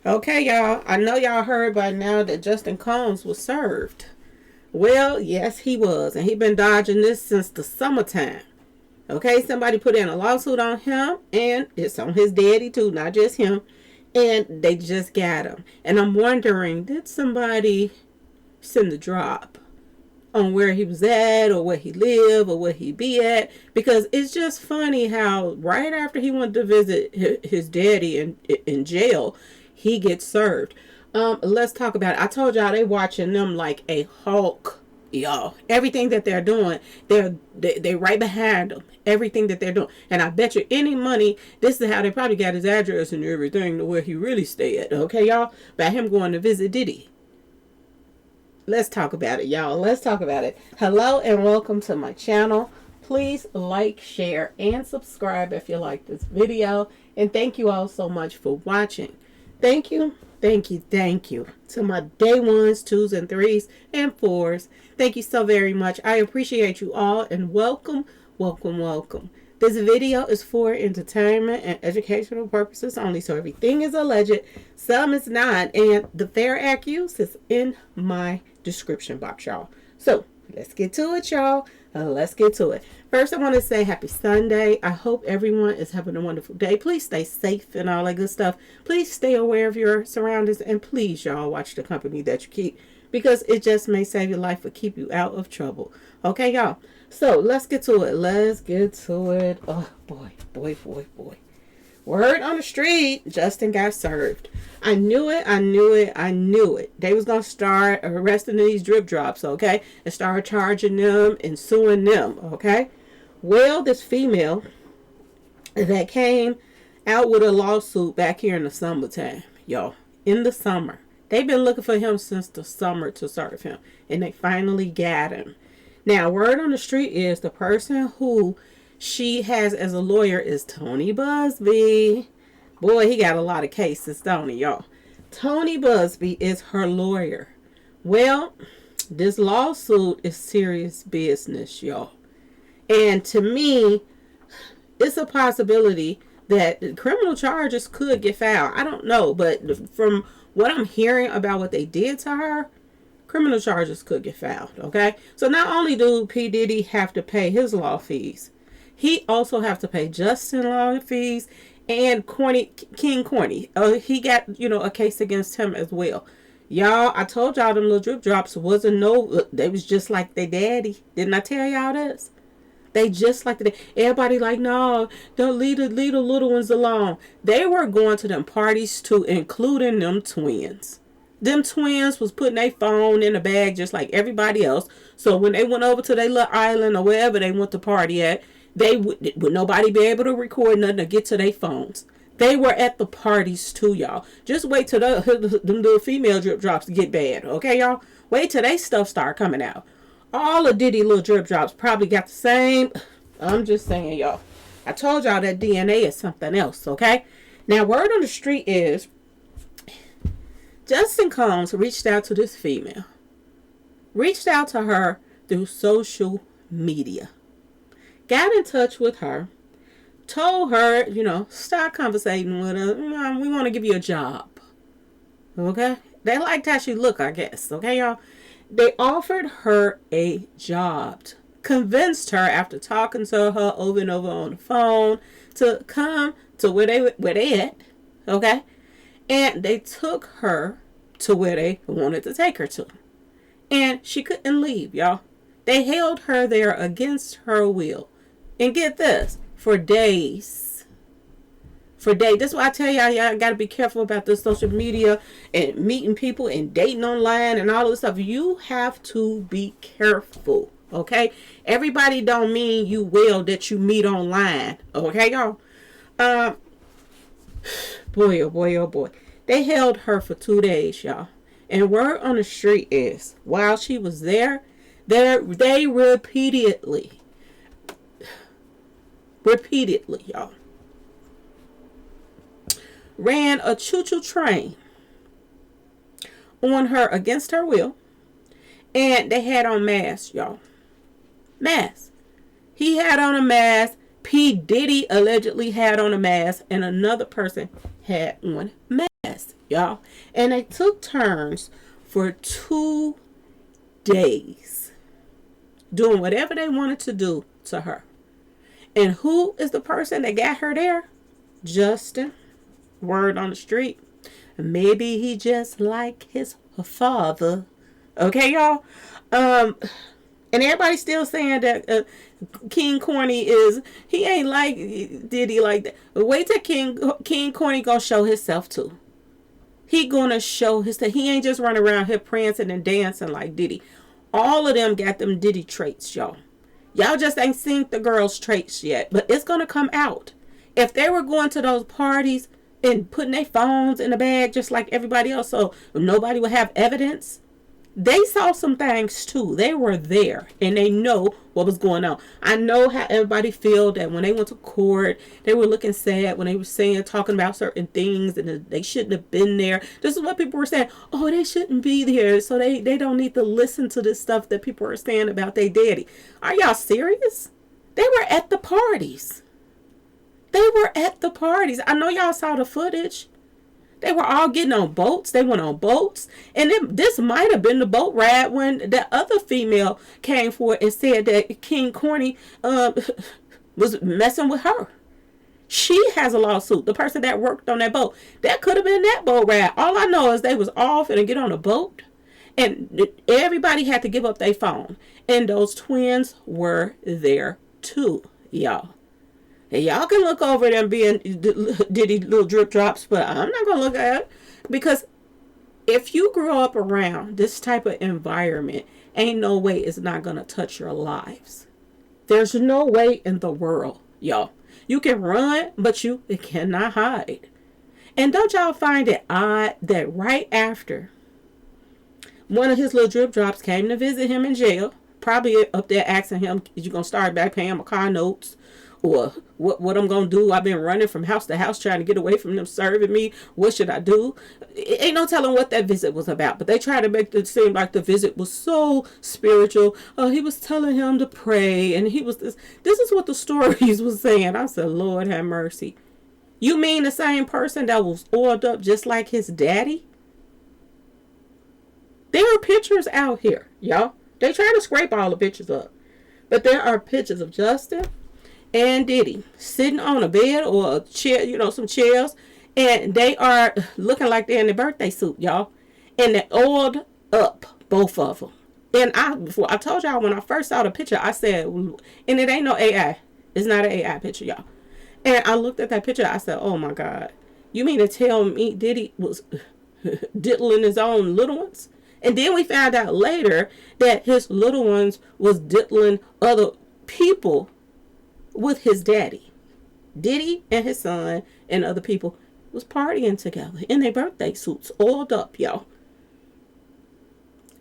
Okay, y'all. I know y'all heard by now that Justin Combs was served. Well, yes, he was. And he been dodging this since the summertime. Okay, somebody put in a lawsuit on him, and it's on his daddy too, not just him. And they just got him. And I'm wondering, did somebody send the drop on where he was at, or where he lived, or where he be at? Because it's just funny how right after he went to visit his daddy in jail, he gets served. Let's talk about it. I told y'all they watching them like a hawk, y'all. Everything that they're doing, they right behind them. Everything that they're doing, and I bet you any money, this is how they probably got his address and everything to where he really stayed. Okay, y'all, by him going to visit Diddy. Let's talk about it, y'all. Let's talk about it. Hello and welcome to my channel. Please like, share, and subscribe if you like this video. And thank you all so much for watching. Thank you, thank you, thank you to my day ones, twos, and threes, and fours. Thank you so very much. I appreciate you all, and welcome, welcome, welcome. This video is for entertainment and educational purposes only, so everything is alleged, some is not, and the fair accuse is in my description box, y'all. So let's get to it, y'all. Let's get to it. First, I want to say happy Sunday. I hope everyone is having a wonderful day. Please stay safe and all that good stuff. Please stay aware of your surroundings, and please, y'all, watch the company that you keep, because it just may save your life or keep you out of trouble. Okay, y'all. So let's get to it. Let's get to it. Oh boy, boy, boy, boy. Word on the street, Justin got served. I knew it, I knew it, I knew it. They was going to start arresting these drip drops, okay? And start charging them and suing them, okay? Well, this female that came out with a lawsuit back here in the summertime, y'all, in the summer. They've been looking for him since the summer to serve him, and they finally got him. Now, word on the street is the person who she has as a lawyer is Tony BuzzBee. Boy, he got a lot of cases, don't he, y'all? Tony Busby is her lawyer. Well, this lawsuit is serious business, y'all. And to me, it's a possibility that criminal charges could get filed. I don't know, but from what I'm hearing about what they did to her, criminal charges could get filed, okay? So not only do P. Diddy have to pay his law fees, he also have to pay Justin law fees and King Corny. He got, a case against him as well. Y'all, I told y'all them little drip drops wasn't they was just like their daddy. Didn't I tell y'all this? They just like everybody like, no, don't leave the little ones alone. They were going to them parties too, including them twins. Them twins was putting their phone in a bag just like everybody else. So when they went over to their little island or wherever they went to party at, they would nobody be able to record nothing or get to their phones. They were at the parties too, y'all. Just wait till them little female drip drops get bad, okay, y'all? Wait till they stuff start coming out. All of Diddy little drip drops probably got the same. I'm just saying, y'all. I told y'all that DNA is something else, okay? Now, word on the street is Justin Combs reached out to this female. Reached out to her through social media. Got in touch with her. Told her, start conversating with her. We want to give you a job. Okay? They liked how she looked, I guess. Okay, y'all? They offered her a job. Convinced her after talking to her over and over on the phone to come to where they at. Okay? And they took her to where they wanted to take her to. And she couldn't leave, y'all. They held her there against her will. And get this, for days. For days. That's why I tell y'all got to be careful about this social media and meeting people and dating online and all this stuff. You have to be careful, okay? Everybody don't mean you well that you meet online, okay, y'all? Boy, oh boy, oh boy. They held her for 2 days, y'all. And word on the street is, while she was there, they repeatedly, y'all, ran a choo-choo train on her against her will. And they had on masks, y'all. Masks. He had on a mask. P. Diddy allegedly had on a mask. And another person had on masks. Yes, y'all. And they took turns for 2 days doing whatever they wanted to do to her. And who is the person that got her there? Justin. Word on the street. Maybe he just like his father. Okay, y'all. And everybody's still saying that King Corny he ain't like Diddy like that. But wait till King Corny gonna show himself too. He gonna show himself. He ain't just running around here prancing and dancing like Diddy. All of them got them Diddy traits, y'all. Y'all just ain't seen the girls' traits yet. But it's gonna come out. If they were going to those parties and putting their phones in the bag just like everybody else so nobody would have evidence, they saw some things too. They were there and they know what was going on. I know how everybody feel that when they went to court, they were looking sad when they were talking about certain things and they shouldn't have been there. This is what people were saying. Oh, they shouldn't be there. So they don't need to listen to this stuff that people are saying about their daddy. Are y'all serious? They were at the parties. They were at the parties. I know y'all saw the footage. They were all getting on boats. They went on boats. And this might have been the boat ride when the other female came forward and said that King Corny was messing with her. She has a lawsuit. The person that worked on that boat. That could have been that boat ride. All I know is they was all finna get on a boat. And everybody had to give up their phone. And those twins were there too, y'all. And y'all can look over them being Diddy little drip drops, but I'm not going to look at it. Because if you grow up around this type of environment, ain't no way it's not going to touch your lives. There's no way in the world, y'all. You can run, but you cannot hide. And don't y'all find it odd that right after one of his little drip drops came to visit him in jail, probably up there asking him, is you going to start back paying my car notes? Or what I'm going to do? I've been running from house to house trying to get away from them serving me. What should I do? Ain't no telling what that visit was about. But they try to make it seem like the visit was so spiritual. Oh, he was telling him to pray. And he was this. This is what the stories was saying. I said, Lord have mercy. You mean the same person that was oiled up just like his daddy? There are pictures out here, y'all. They try to scrape all the pictures up. But there are pictures of Justin and Diddy sitting on a bed or a chair, some chairs, and they are looking like they're in their birthday suit, y'all. And they're oiled up, both of them. And I told y'all when I first saw the picture, I said, and it ain't no AI. It's not an AI picture, y'all. And I looked at that picture, I said, oh my God. You mean to tell me Diddy was diddling his own little ones? And then we found out later that his little ones was diddling other people with his daddy. Diddy and his son and other people was partying together in their birthday suits, oiled up, y'all.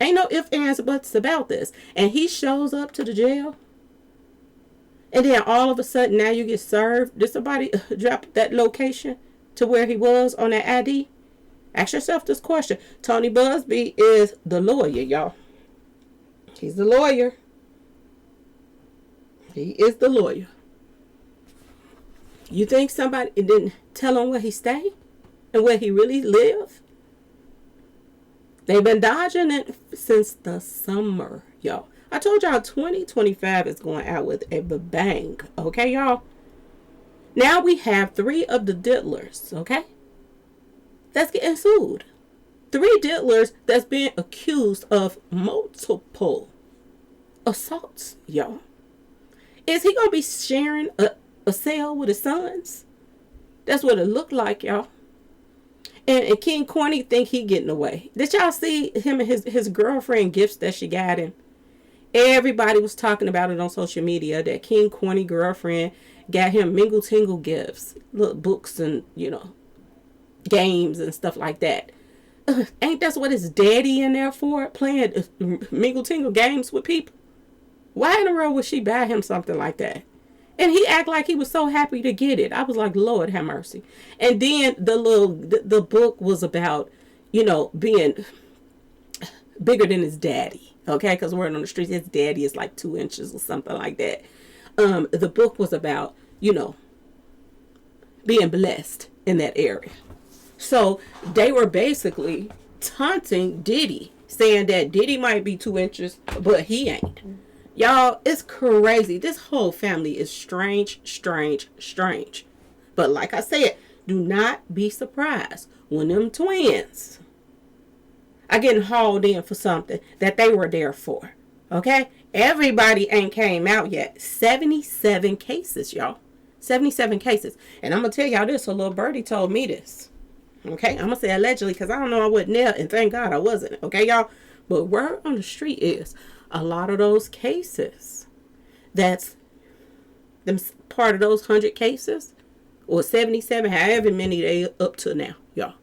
Ain't no ifs, ands, or buts about this. And he shows up to the jail. And then all of a sudden, now you get served. Did somebody drop that location to where he was on that ID? Ask yourself this question. Tony BuzzBee is the lawyer, y'all. He's the lawyer. He is the lawyer. You think somebody didn't tell him where he stayed and where he really lived? They've been dodging it since the summer, y'all. I told y'all 2025 is going out with a bang, okay, y'all? Now we have 3 of the diddlers, okay? That's getting sued. 3 diddlers that's being accused of multiple assaults, y'all. Is he going to be sharing a cell with his sons? That's what it looked like, y'all. And King Corny think he getting away. Did y'all see him and his girlfriend gifts that she got him? Everybody was talking about it on social media that King Corny girlfriend got him mingle tingle gifts, little books and games and stuff like that. Ain't that's what his daddy in there for? Playing mingle tingle games with people? Why in the world would she buy him something like that? And he act like he was so happy to get it. I was like, Lord have mercy. And then the book was about, being bigger than his daddy. Okay, because word on the street, his daddy is like 2 inches or something like that. The book was about, being blessed in that area. So they were basically taunting Diddy, saying that Diddy might be 2 inches, but he ain't. Y'all, it's crazy. This whole family is strange, strange, strange. But like I said, do not be surprised when them twins are getting hauled in for something that they were there for. Okay? Everybody ain't came out yet. 77 cases, y'all. 77 cases. And I'm going to tell y'all this. A little birdie told me this. Okay? I'm going to say allegedly because I don't know I wasn't there. And thank God I wasn't. Okay, y'all? But word on the street is a lot of those cases, that's them part of those 100 cases, or 77, however many they up to now, y'all.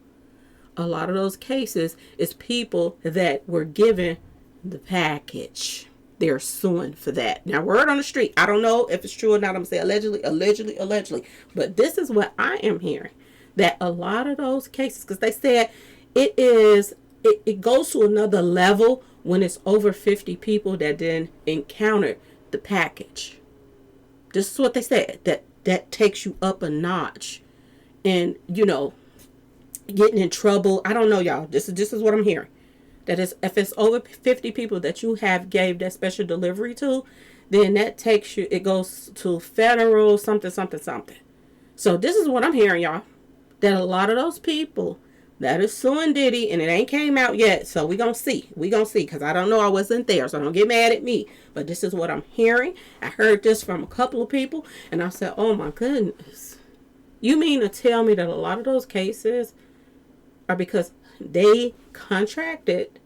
A lot of those cases is people that were given the package. They're suing for that. Now, word on the street, I don't know if it's true or not. I'm going to say allegedly, allegedly, allegedly. But this is what I am hearing. That a lot of those cases, because they said it goes to another level when it's over 50 people that then encountered the package. This is what they said. That takes you up a notch. And, getting in trouble. I don't know, y'all. This is what I'm hearing. That is, if it's over 50 people that you have gave that special delivery to, then that takes you, it goes to federal something, something, something. So this is what I'm hearing, y'all. That a lot of those people that is suing Diddy, and it ain't came out yet, so we gonna see. We gonna see, because I don't know, I wasn't there, so don't get mad at me. But this is what I'm hearing. I heard this from a couple of people, and I said, oh my goodness. You mean to tell me that a lot of those cases are because they contracted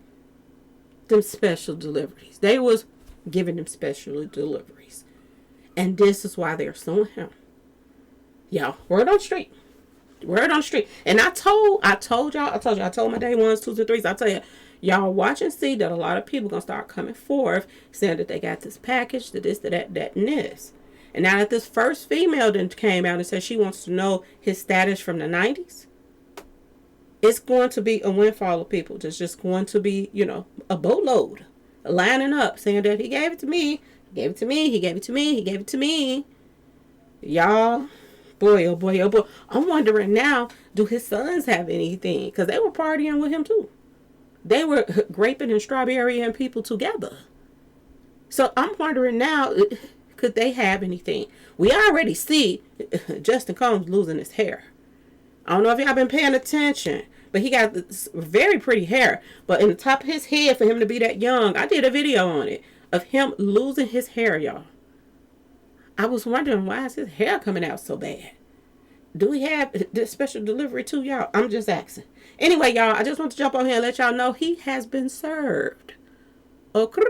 them special deliveries? They was giving them special deliveries. And this is why they're suing him. Y'all, word on the street. Word on the street. And I told my day ones, twos, and threes. I tell you, y'all watch and see that a lot of people gonna start coming forth saying that they got this package, that this, that, and this. And now that this first female then came out and said she wants to know his status from the 90s, it's going to be a windfall of people. There's just going to be, a boatload lining up saying that he gave it to me, he gave it to me, he gave it to me, he gave it to me. Y'all, boy, oh boy, oh boy. I'm wondering now, do his sons have anything? Because they were partying with him too. They were graping and strawberrying people together. So I'm wondering now, could they have anything? We already see Justin Combs losing his hair. I don't know if y'all been paying attention, but he got this very pretty hair. But in the top of his head, for him to be that young, I did a video on it of him losing his hair, y'all. I was wondering, why is his hair coming out so bad? Do we have this special delivery too, y'all? I'm just asking. Anyway, y'all, I just want to jump on here and let y'all know he has been served. Okay?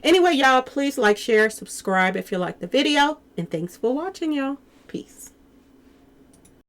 Anyway, y'all, please like, share, subscribe if you like the video. And thanks for watching, y'all. Peace.